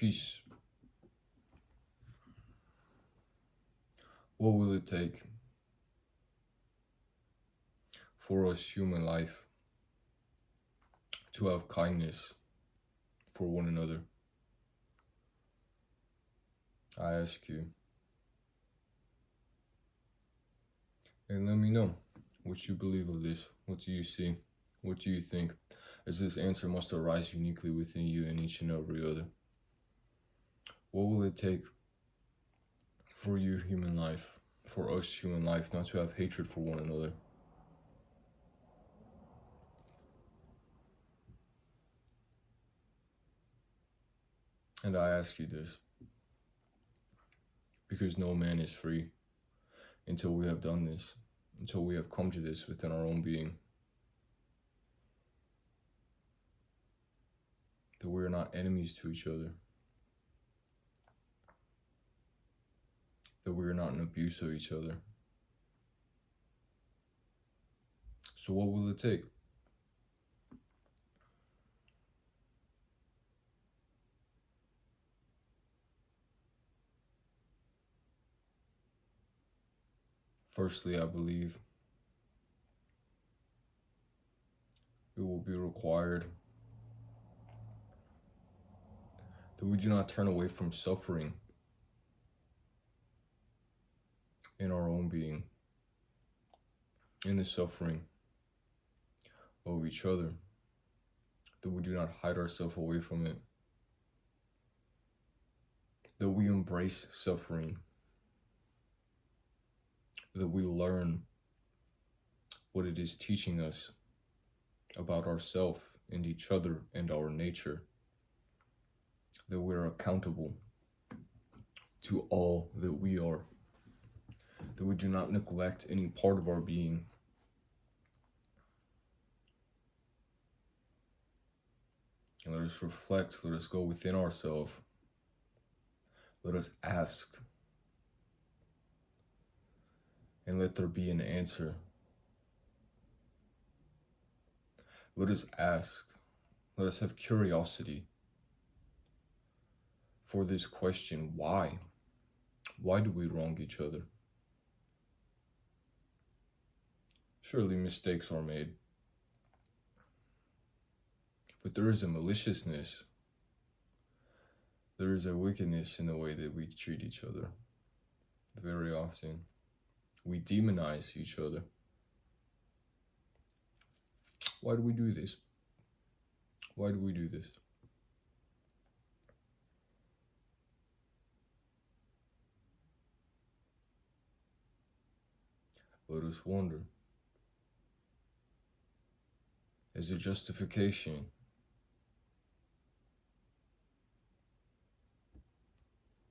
Peace. What will it take for us human life to have kindness for one another? I ask you. And let me know what you believe of this. What do you see? What do you think? As this answer must arise uniquely within you and each and every other. What will it take for you, human life, for us, human life, not to have hatred for one another? And I ask you this because no man is free until we have done this, until we have come to this within our own being. That we are not enemies to each other. That we are not in abuse of each other. So what will it take? Firstly, I believe it will be required that we do not turn away from suffering in our own being, in the suffering of each other, that we do not hide ourselves away from it, that we embrace suffering, that we learn what it is teaching us about ourselves and each other and our nature, that we are accountable to all that we are, that we do not neglect any part of our being. And let us reflect, let us go within ourselves, let us ask, and let there be an answer. Let us ask, let us have curiosity for this question, why? Why do we wrong each other? Surely mistakes are made, but there is a maliciousness, there is a wickedness in the way that we treat each other. Very often, we demonize each other. Why do we do this? Why do we do this? Let us wonder. Is it justification?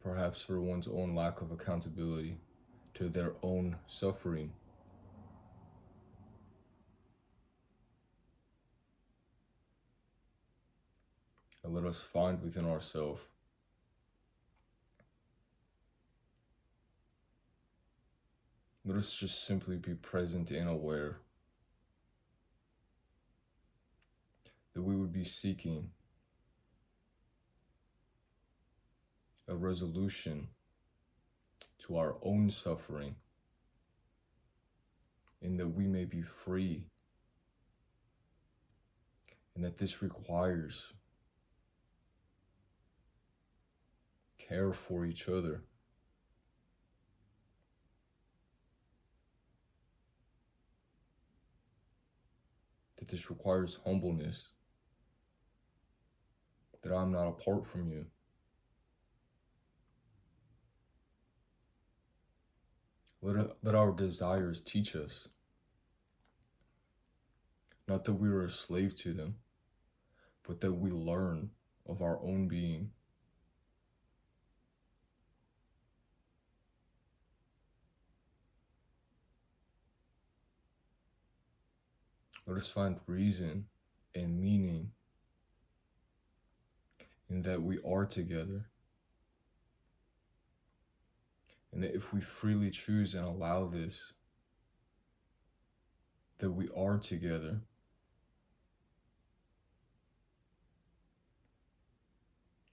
Perhaps for one's own lack of accountability to their own suffering. And let us find within ourselves let us just simply be present and aware that we would be seeking a resolution to our own suffering, and that we may be free, and that this requires care for each other. That this requires humbleness, that I'm not apart from you. Let our desires teach us, not that we are a slave to them, but that we learn of our own being. Let us find reason and meaning in that we are together. And that if we freely choose and allow this, that we are together.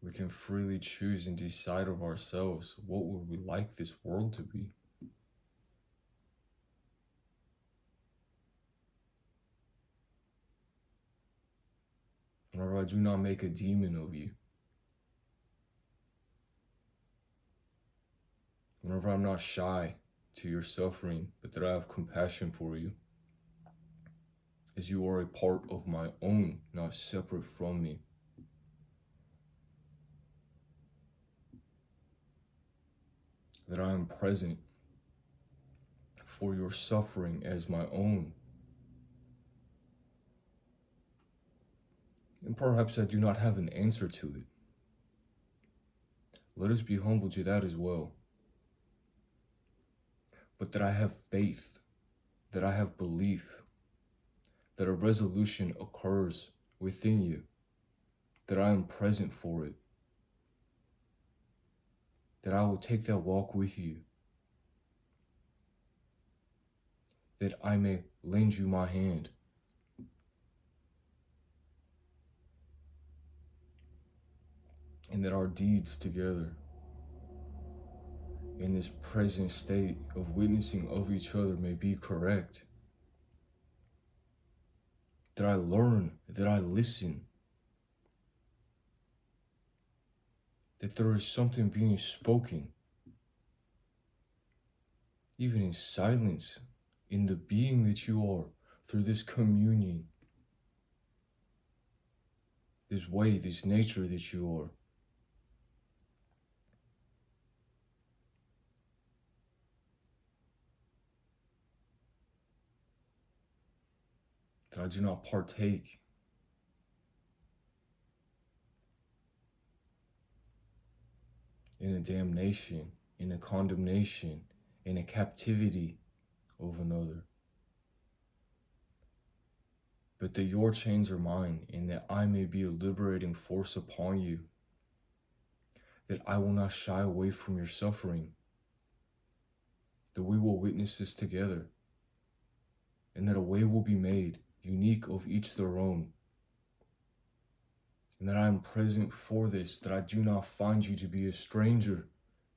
We can freely choose and decide of ourselves what would we like this world to be. Whenever I do not make a demon of you, whenever I'm not shy to your suffering, but that I have compassion for you, as you are a part of my own, not separate from me. That I am present for your suffering as my own. And perhaps I do not have an answer to it. Let us be humble to that as well. But that I have faith, that I have belief, that a resolution occurs within you, that I am present for it, that I will take that walk with you, that I may lend you my hand, and that our deeds together in this present state of witnessing of each other may be correct. That I learn, that I listen, that there is something being spoken, even in silence, in the being that you are, through this communion, this way, this nature that you are. That I do not partake in a damnation, in a condemnation, in a captivity of another. But that your chains are mine, and that I may be a liberating force upon you. That I will not shy away from your suffering. That we will witness this together. And that a way will be made, unique of each their own. And that I am present for this, that I do not find you to be a stranger.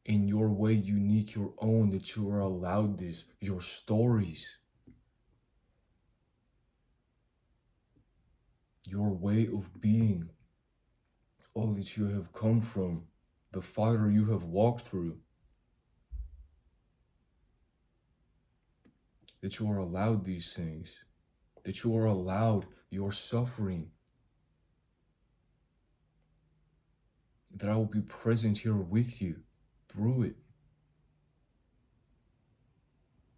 In your way, unique, your own, that you are allowed this, your stories. Your way of being, all that you have come from, the fire you have walked through, that you are allowed these things, that you are allowed your suffering, that I will be present here with you through it,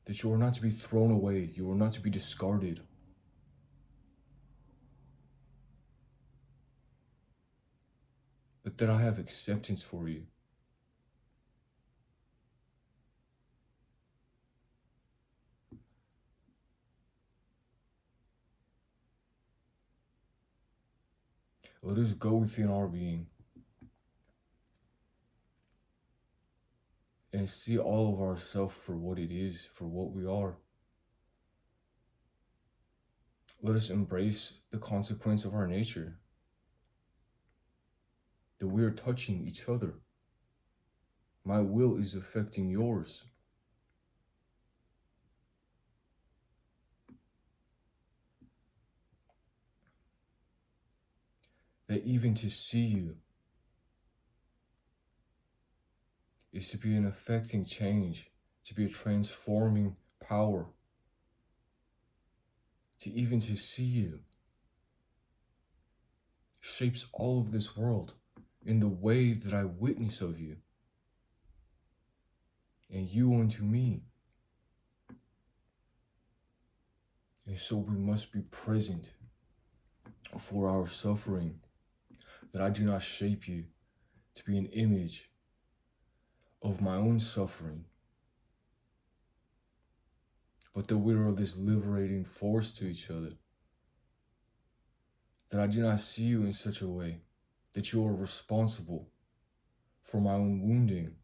that you are not to be thrown away, you are not to be discarded. But that I have acceptance for you. Let us go within our being and see all of ourselves for what it is, for what we are. Let us embrace the consequence of our nature, that we are touching each other. My will is affecting yours. That even to see you is to be an affecting change, to be a transforming power. To even to see you shapes all of this world in the way that I witness of you, and you unto me. And so we must be present for our suffering, that I do not shape you to be an image of my own suffering, but that we are this liberating force to each other. That I do not see you in such a way that you are responsible for my own wounding,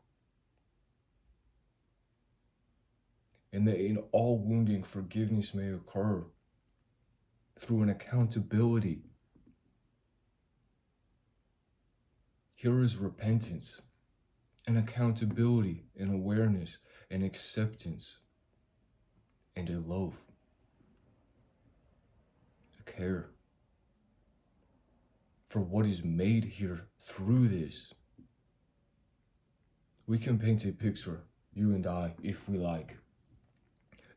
and that in all wounding forgiveness may occur through an accountability. Here is repentance and accountability and awareness and acceptance and a love, a care for what is made here through this. We can paint a picture, you and I, if we like,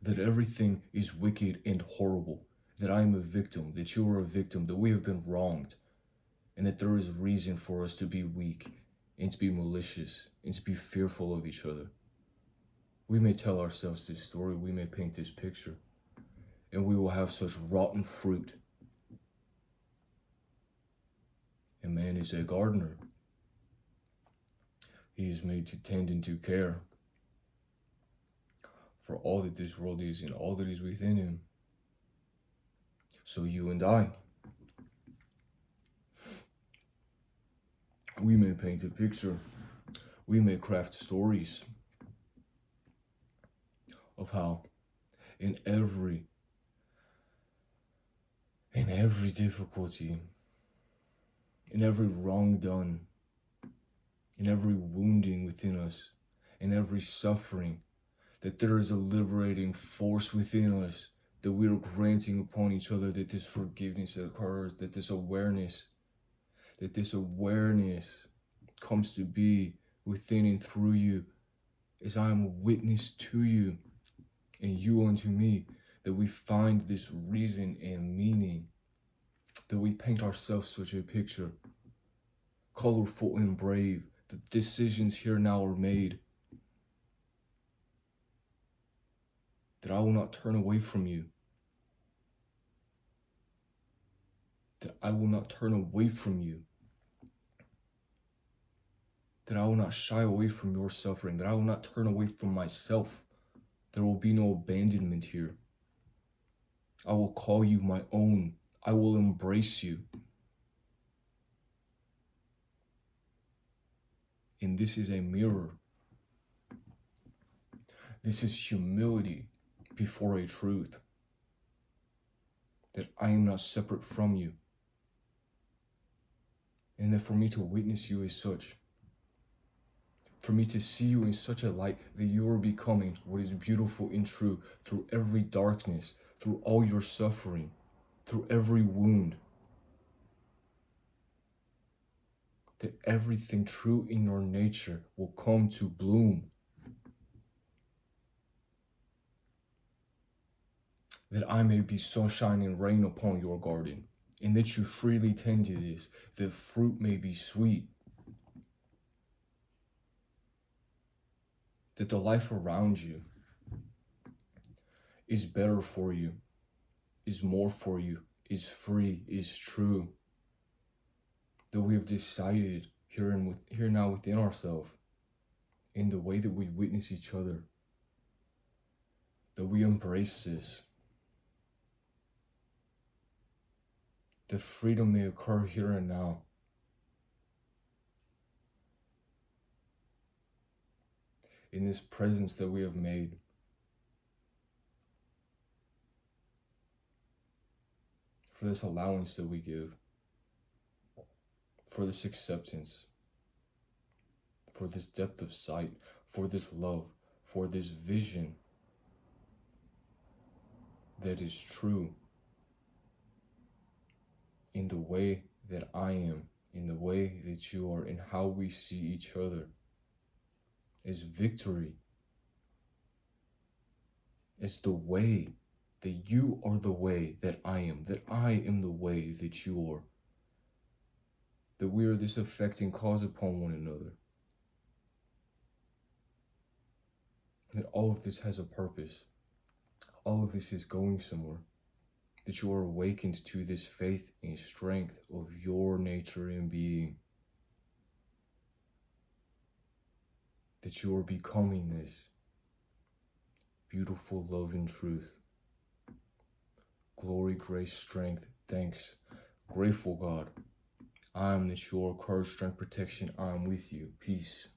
that everything is wicked and horrible, that I am a victim, that you are a victim, that we have been wronged, and that there is reason for us to be weak and to be malicious and to be fearful of each other. We may tell ourselves this story, we may paint this picture, and we will have such rotten fruit. And man is a gardener. He is made to tend and to care for all that this world is and all that is within him. So you and I, we may paint a picture, we may craft stories of how in every difficulty, in every wrong done, in every wounding within us, in every suffering, that there is a liberating force within us, that we are granting upon each other, that this forgiveness occurs, that this awareness comes to be within and through you, as I am a witness to you, and you unto me, that we find this reason and meaning, that we paint ourselves such a picture, colorful and brave, the decisions here now are made, that I will not turn away from you, that I will not turn away from you, that I will not shy away from your suffering, that I will not turn away from myself. There will be no abandonment here. I will call you my own. I will embrace you. And this is a mirror. This is humility before a truth, that I am not separate from you, and that for me to witness you as such, for me to see you in such a light, that you are becoming what is beautiful and true through every darkness, through all your suffering, through every wound, that everything true in your nature will come to bloom, that I may be sunshine and rain upon your garden, and that you freely tend to this, that fruit may be sweet, that the life around you is better for you, is more for you, is free, is true, that we have decided here now within ourselves, in the way that we witness each other, that we embrace this, that freedom may occur here and now, in this presence that we have made, for this allowance that we give, for this acceptance, for this depth of sight, for this love, for this vision that is true in the way that I am, in the way that you are, in how we see each other, is victory. It's the way that you are the way that I am the way that you are, that we are this affecting cause upon one another, that all of this has a purpose, all of this is going somewhere, that you are awakened to this faith and strength of your nature and being, that you are becoming this beautiful love and truth. Glory, grace, strength, thanks. Grateful God. I am that your courage, strength, protection. I am with you. Peace.